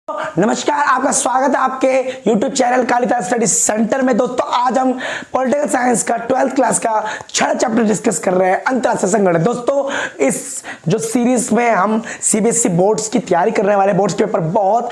नमस्कार, आपका स्वागत है आपके YouTube channel Kalidas study centre में। दोस्तों आज हम पॉलिटिकल साइंस का 12th क्लास का 6 चैप्टर डिस्कस कर रहे हैं, अंतरराष्ट्रीय संगठन। दोस्तों इस जो सीरीज में हम सीबीएसई बोर्ड्स की तैयारी करने वाले, बोर्ड्स पेपर बहुत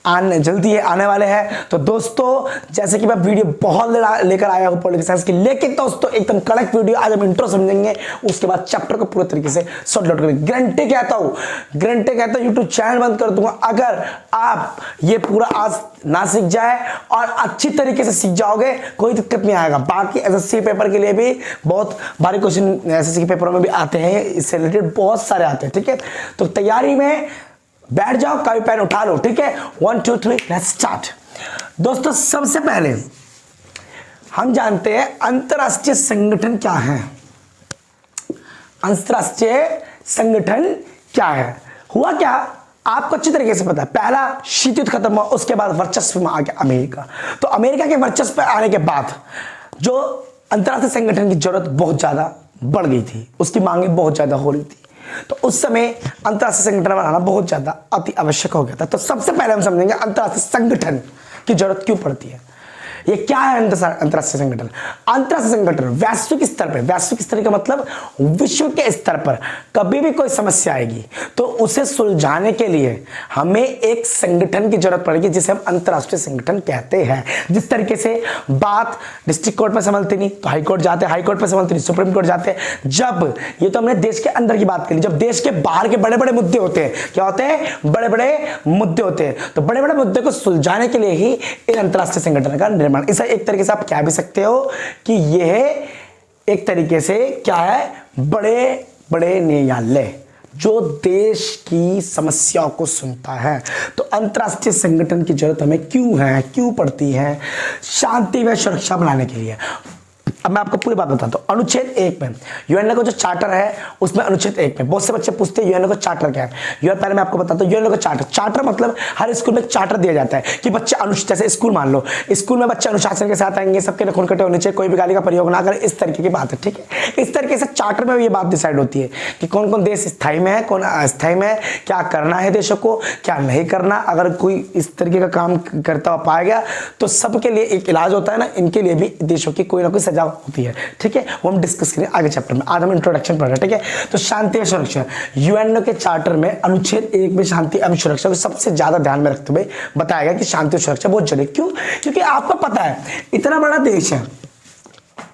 जल्दी आने वाले हैं। तो दोस्तों जैसे कि मैं वीडियो बहुत लेकर आया हूँ पॉलिटिकल साइंस की, लेकिन दोस्तों एकदम कड़क वीडियो। आज हम इंट्रो समझेंगे, उसके बाद चैप्टर को पूरे तरीके से सॉर्ट आउट करेंगे। गारंटी कहता हूँ यूट्यूब चैनल बंद कर दूंगा अगर आप ये पूरा आज ना सीख जाए, और अच्छी तरीके से सीख जाओगे कोई दिक्कत नहीं आएगा। बाकी एसएससी पेपर के लिए भी बहुत भारी क्वेश्चन एसएससी के पेपरों में भी आते हैं, इससे रिलेटेड बहुत सारे आते हैं। ठीक है, तो तैयारी में बैठ जाओ, कभी पेन उठा लो। ठीक है, 1 2 3 लेट्स स्टार्ट। दोस्तों सबसे पहले हम जानते हैं अंतरराष्ट्रीय संगठन क्या है। अंतरराष्ट्रीय संगठन क्या है, हुआ क्या आपको अच्छी तरीके से पता है। पहला शीत युद्ध खत्म हुआ, उसके बाद वर्चस्व में आ गया अमेरिका। तो अमेरिका के वर्चस्व पे आने के बाद जो अंतरराष्ट्रीय संगठन की जरूरत बहुत ज्यादा बढ़ गई थी, उसकी मांगे बहुत ज्यादा हो रही थी। तो उस समय अंतरराष्ट्रीय संगठन बनाना बहुत ज्यादा अति आवश्यक हो गया था। तो सबसे पहले हम समझेंगे अंतरराष्ट्रीय संगठन की जरूरत क्यों पड़ती है, ये क्या है अंतरराष्ट्रीय संगठन। अंतरराष्ट्रीय संगठन वैश्विक स्तर पर, वैश्विक स्तर का मतलब विश्व के स्तर पर कभी भी कोई समस्या आएगी तो उसे सुलझाने के लिए हमें एक संगठन की जरूरत पड़ेगी, जिसे हम अंतरराष्ट्रीय संगठन कहते हैं। जिस तरीके से बात डिस्ट्रिक्ट कोर्ट में संभलती नहीं तो हाई कोर्ट जाते, हाई कोर्ट में संभलती नहीं सुप्रीम कोर्ट जाते। जब ये तो हमने देश के अंदर की बात करी, जब देश के बाहर के बड़े बड़े मुद्दे होते हैं, क्या होते हैं, बड़े बड़े मुद्दे होते हैं, तो बड़े बड़े मुद्दे को सुलझाने के लिए ही इन अंतरराष्ट्रीय संगठन का निर्माण। इसे एक तरीके से आप कह भी सकते हो कि यह एक तरीके से क्या है, बड़े बड़े न्यायालय जो देश की समस्याओं को सुनता है। तो अंतरराष्ट्रीय संगठन की जरूरत हमें क्यों है, क्यों पड़ती है, शांति व सुरक्षा बनाने के लिए। अब मैं आपको पूरी बात बताता हूं। अनुच्छेद 1 में यूएनओ का जो चार्टर है, उसमें अनुच्छेद 1 में बहुत से बच्चे पूछते हैं यूएनओ का चार्टर क्या है। पहले मैं आपको बताता हूं यूएनओ का चार्टर। चार्टर मतलब हर स्कूल में चार्टर दिया जाता है कि बच्चे जैसे स्कूल मान लो, स्कूल में बच्चे अनुशासन के साथ आएंगे, सबके नखून कटे होने चाहिए, कोई भी गाली का प्रयोग ना करे, इस तरीके की बात है। ठीक है, इस तरीके से चार्टर में ये बात डिसाइड होती है कि कौन कौन देश स्थायी में है, कौन अस्थायी में है, क्या करना है देशों को, क्या नहीं करना। अगर कोई इस तरीके का काम करता हुआ पाया गया तो सबके लिए एक इलाज होता है ना, इनके लिए भी देशों की कोई ना कोई सजा होती है। ठीक है, वो हम डिस्कस करें आगे चैप्टर में। आज हम इंट्रोडक्शन पढ़ रहे हैं। ठीक है, तो शांति और सुरक्षा, यूएनओ के चार्टर में अनुच्छेद 1 में शांति एवं सुरक्षा को सबसे ज्यादा ध्यान में रखते हुए बताया गया कि शांति और सुरक्षा बहुत जरूरी। क्यों? क्योंकि आपको पता है इतना बड़ा देश है,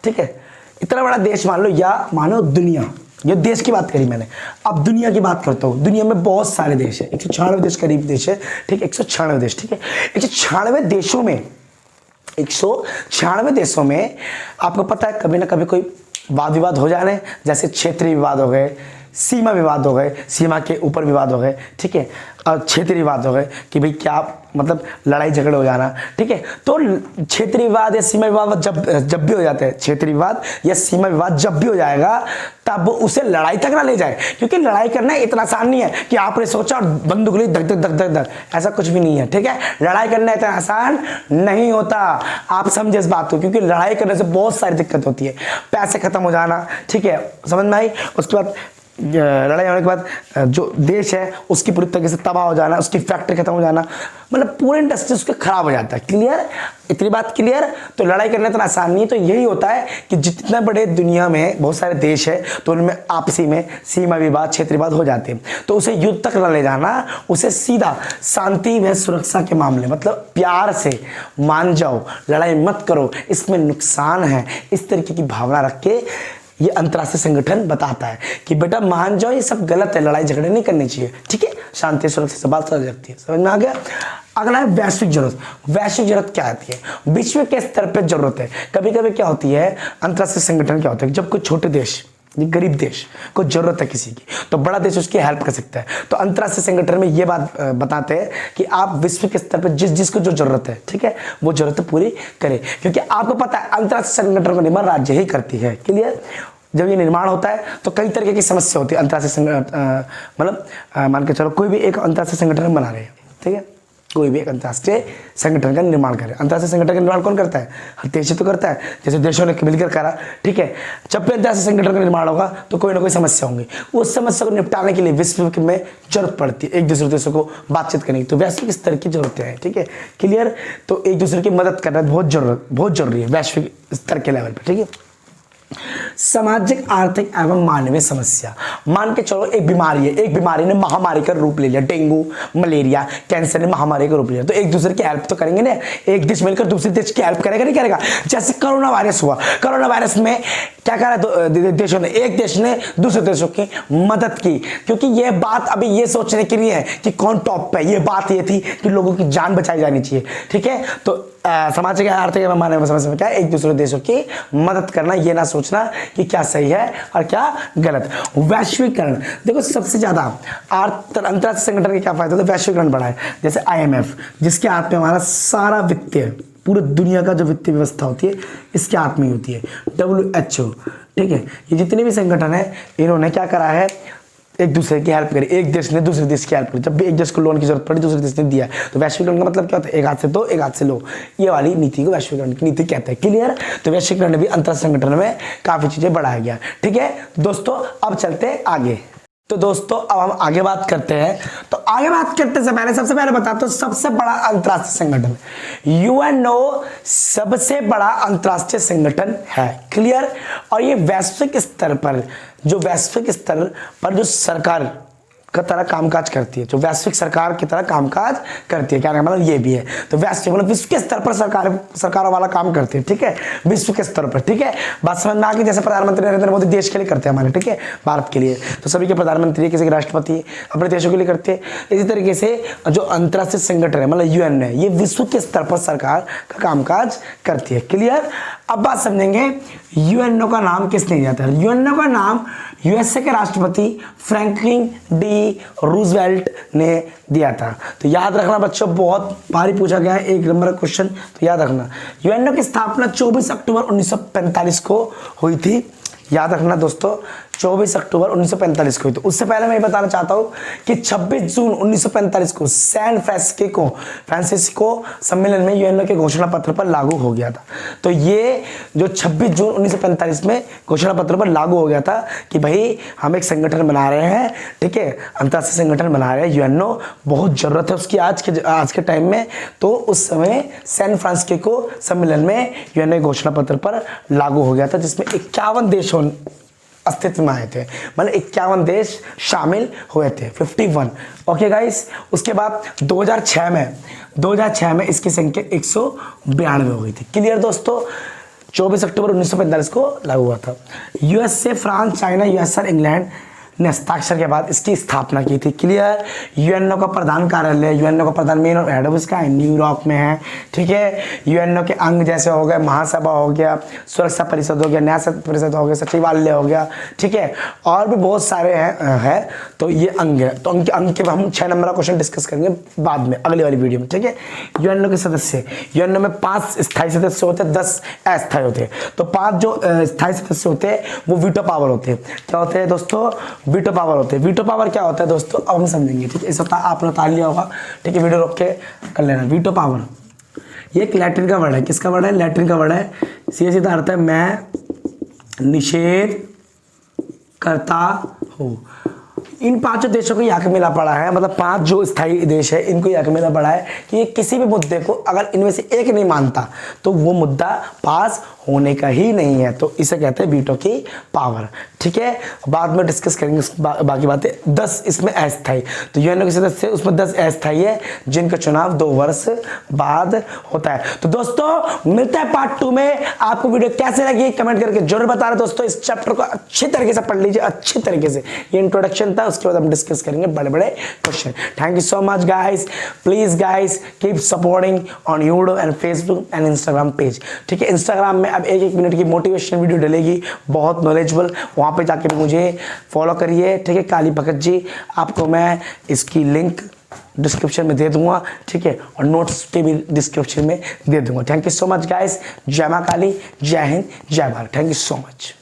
ठीक है, इतना बड़ा देश मान लो, या मानो दुनिया, ये देश की बात करी मैंने, अब दुनिया की बात करता हूं। दुनिया में बहुत सारे देश है, 196 देश करीब देश है। ठीक है, 196 देश। ठीक है, 196 देशों में, 196 देशों में आपको पता है कभी ना कभी कोई वाद विवाद हो जाने, जैसे क्षेत्रीय विवाद हो गए, सीमा विवाद हो गए, सीमा के ऊपर विवाद हो गए। ठीक है, और क्षेत्रीय विवाद हो गए कि भाई क्या मतलब लड़ाई झगड़े हो जाना। ठीक है, तो क्षेत्रीय विवाद या सीमा विवाद जब भी हो जाते हैं, क्षेत्रीय विवाद या सीमा विवाद जब भी हो जाएगा तब उसे लड़ाई तक ना ले जाए, क्योंकि लड़ाई करना इतना आसान नहीं है कि आपने सोचा और बंदूक ली धक धक धक धक धक, ऐसा कुछ भी नहीं है। ठीक है, लड़ाई करना इतना आसान नहीं होता, आप समझे इस बात को, क्योंकि लड़ाई करने से बहुत सारी दिक्कत होती है। पैसे खत्म हो जाना, ठीक है, समझ में आई। उसके बाद लड़ाई होने के बाद जो देश है उसकी पूरी तरीके से तबाह हो जाना, उसकी फैक्ट्री खत्म हो जाना, मतलब पूरे इंडस्ट्री उसके खराब हो जाता है। क्लियर, इतनी बात क्लियर। तो लड़ाई करना इतना आसान नहीं है। तो यही होता है कि जितने बड़े दुनिया में बहुत सारे देश है तो उनमें आपसी में सीमा विवाद, क्षेत्रीय विवाद हो जाते हैं। तो उसे युद्ध तक न ले जाना, उसे सीधा शांति व सुरक्षा के मामले, मतलब प्यार से मान जाओ, लड़ाई मत करो, इसमें नुकसान है, इस तरीके की भावना रख के ये अंतरराष्ट्रीय संगठन बताता है कि बेटा मान जाओ, ये सब गलत है, लड़ाई झगड़े नहीं करनी चाहिए। ठीक है, शांति सुरक्षा से बात समझ सकती है, समझ में आ गया। अगला है वैश्विक जरूरत। वैश्विक जरूरत क्या आती है, विश्व के स्तर पर जरूरत है। कभी कभी क्या होती है, अंतरराष्ट्रीय संगठन क्या होता है, जब कोई छोटे देश, गरीब देश को जरूरत है किसी की, तो बड़ा देश उसकी हेल्प कर सकता है। तो अंतरराष्ट्रीय संगठन में ये बात बताते हैं कि आप विश्व के स्तर पर जिस जिसको जो जरूरत है, ठीक है, वो जरूरत पूरी करें, क्योंकि आपको पता है अंतरराष्ट्रीय संगठन का निर्माण राज्य ही करती है। क्लियर, जब ये निर्माण होता है तो कई तरह की समस्या होती है अंतरराष्ट्रीय संगठन, मतलब मान के चलो कोई भी एक अंतरराष्ट्रीय संगठन बना रहे हैं, ठीक है, कोई भी एक अंतर्राष्ट्रीय संगठन का निर्माण करे। अंतर्राष्ट्रीय संगठन का निर्माण कौन करता है? हर देश ही तो करता है, जैसे देशों ने मिलकर करा, ठीक है। जब भी अंतर्राष्ट्रीय संगठन का निर्माण होगा तो कोई ना कोई समस्या होंगी, उस समस्या को निपटाने के लिए विश्व में जरूरत पड़ती है एक दूसरे देशों को बातचीत करने की, तो वैश्विक स्तर की जरूरतें हैं, ठीक है, क्लियर। तो एक दूसरे की मदद करना बहुत जरूरी है वैश्विक स्तर के लेवल पर, ठीक है। सामाजिक, आर्थिक एवं मानवीय समस्या, मान के चलो एक बीमारी है, एक बीमारी ने महामारी का रूप ले लिया, डेंगू, मलेरिया, कैंसर ने महामारी का रूप लिया, तो एक दूसरे की हेल्प तो करेंगे ना, एक देश मिलकर दूसरे देश की हेल्प करेगा नहीं करेगा। जैसे कोरोना वायरस हुआ, कोरोना वायरस में क्या करा देशों ने, एक देश ने दूसरे देशों की मदद की, क्योंकि यह बात अभी ये सोचने के लिए है कि कौन टॉप पे, ये बात ये थी कि लोगों की जान बचाई जानी चाहिए, ठीक है। तो सामाजिक, आर्थिक एवं मानवीय समस्या में क्या है? एक दूसरे देशों की मदद करना, ये ना सोचना कि क्या सही है और क्या गलत। वैश्वीकरण, देखो सबसे ज्यादा अंतर्राष्ट्रीय संगठन के क्या फायदा होता है? वैश्वीकरण बढ़ा है, जैसे IMF, जिसके हाथ में हमारा सारा वित्तीय, पूरी दुनिया का जो वित्तीय व्यवस्था होती है इसके हाथ में होती है। WHO, ठीक है, ये जितने भी संगठन है इन्होंने क्या करा है? एक दूसरे की हेल्प करी, एक देश ने दूसरे देश की हेल्प करी, जब भी एक देश को लोन की जरूरत पड़ी दूसरे देश ने दिया। तो वैश्वीकरण का मतलब क्या होता है? एक हाथ से दो, एक हाथ से लो, ये वाली नीति को वैश्वीकरण की नीति कहते हैं, क्लियर। तो वैश्वीकरण भी अंतर्राष्ट्रीय संगठन में काफी चीजें बढ़ाया गया, ठीक है दोस्तों। अब चलते आगे, तो दोस्तों अब हम आगे बात करते हैं। तो आगे बात करते से पहले सबसे पहले बताता हूं सबसे बड़ा अंतर्राष्ट्रीय संगठन UNO सबसे बड़ा अंतर्राष्ट्रीय संगठन है, क्लियर। और ये वैश्विक स्तर पर जो सरकार का तरह कामकाज करती है, जो वैश्विक सरकार की तरह कामकाज करती है, क्या मतलब ये भी है। तो वैश्विक मतलब विश्व के स्तर पर सरकारों वाला काम करती है, ठीक है, विश्व के स्तर पर, ठीक है। बात समझ में आ गई? जैसे प्रधानमंत्री नरेंद्र मोदी देश के लिए करते हैं हमारे, ठीक है, भारत के लिए, तो सभी के प्रधानमंत्री, किसी के राष्ट्रपति अपने देशों के लिए करते हैं। इसी तरीके से जो अंतर्राष्ट्रीय संगठन है मतलब UN है, ये विश्व के स्तर पर सरकार का कामकाज करती है, क्लियर। अब बात समझेंगे UNO का नाम किसने दिया था? UNO का नाम USA के राष्ट्रपति फ्रैंकलिन डी रूजवेल्ट ने दिया था। तो याद रखना बच्चों, बहुत बारी पूछा गया है, 1 नंबर का क्वेश्चन, तो याद रखना। UNO की स्थापना 24 अक्टूबर 1945 को हुई थी, याद रखना दोस्तों, 24 अक्टूबर 1945 को हुई। तो उससे पहले मैं ये बताना चाहता हूं कि 26 जून 1945 को सैन फ्रांसिस्को सम्मेलन में UNO के घोषणा पत्र पर लागू हो गया था। तो ये जो 26 जून 1945 में घोषणा पत्र पर लागू हो गया था कि भाई हम एक संगठन बना रहे हैं, ठीक है, अंतर्राष्ट्रीय संगठन बना रहे हैं, UNO बहुत जरूरत है उसकी आज के टाइम में। तो उस समय सैन फ्रांसिस्को सम्मेलन में UNO के घोषणा पत्र पर लागू हो गया था, जिसमें 51 देश अस्तित्व में आए थे, मतलब 51 देश शामिल हुए थे, 51। ओके गाइस, उसके बाद 2006 में इसकी संख्या 192 हो गई थी, क्लियर दोस्तों। 24 अक्टूबर 1945 को लागू हुआ था। USA, France, China, USSR, England ने हस्ताक्षर के बाद इसकी स्थापना की थी, क्लियर। UNO का प्रधान कार्यालय, UNO का प्रधान मेन और हेड ऑफिस का है न्यूयॉर्क में है, ठीक है। UNO के अंग जैसे हो गए महासभा हो गया, सुरक्षा परिषद हो गया, न्याय परिषद हो गया, सचिवालय हो गया, ठीक है, और भी बहुत सारे हैं तो ये अंग है। तो अंग के हम 6 नंबर का क्वेश्चन डिस्कस करेंगे बाद में अगली वाली वीडियो में, ठीक है। UNO के सदस्य, UNO में 5 स्थायी सदस्य होते हैं, 10 अस्थायी होते हैं। तो 5 जो स्थायी सदस्य होते हैं वो वीटो पावर होते हैं। क्या होते हैं दोस्तों? वीटो पावर होते हैं। वीटो पावर क्या होता है दोस्तों, अब हम समझेंगे, ठीक है। इस सप्ताह आपने उतार लिया होगा, ठीक है, वीडियो रोक के कर लेना। वीटो पावर ये एक लैटिन का वर्ड है, किसका वर्ड है? लैटिन का वर्ड है। सीधा अर्थ है मैं निषेध करता हूँ। इन 5 देशों को यह हक मिला पड़ा है, मतलब 5 जो स्थायी देश है इनको यह हक मिला पड़ा है कि ये किसी भी मुद्दे को अगर इनमें से एक नहीं मानता तो वो मुद्दा पास होने का ही नहीं है। तो इसे कहते हैं वीटो की पावर, ठीक है। बाद में डिस्कस करेंगे बाकी बातें। 10 इसमें अस्थायी, तो UNO के सदस्य उसमें 10 अस्थायी है जिनका चुनाव 2 वर्ष बाद होता है। तो दोस्तों मिलता है पार्ट 2 में। आपको वीडियो कैसे लगी कमेंट करके जरूर बता रहे दोस्तों। इस चैप्टर को अच्छी तरीके से पढ़ लीजिए, अच्छी तरीके से। ये इंट्रोडक्शन था, उसके बाद हम डिस्कस करेंगे बड़े बड़े question. Thank you so much guys, please guys keep supporting on YouTube and Facebook and Instagram page, ठीक है। इंस्टाग्राम में अब 1-1 मिनट की मोटिवेशन वीडियो डलेगी, बहुत नॉलेजेबल, वहां पे जाके भी मुझे फॉलो करिए, ठीक है। काली भगत जी, आपको मैं इसकी लिंक डिस्क्रिप्शन में दे दूंगा, ठीक है, और नोट्स पे भी डिस्क्रिप्शन में दे दूंगा। Thank you so much guys. जय मां काली, जय हिंद, जय Bharat. Thank you so much.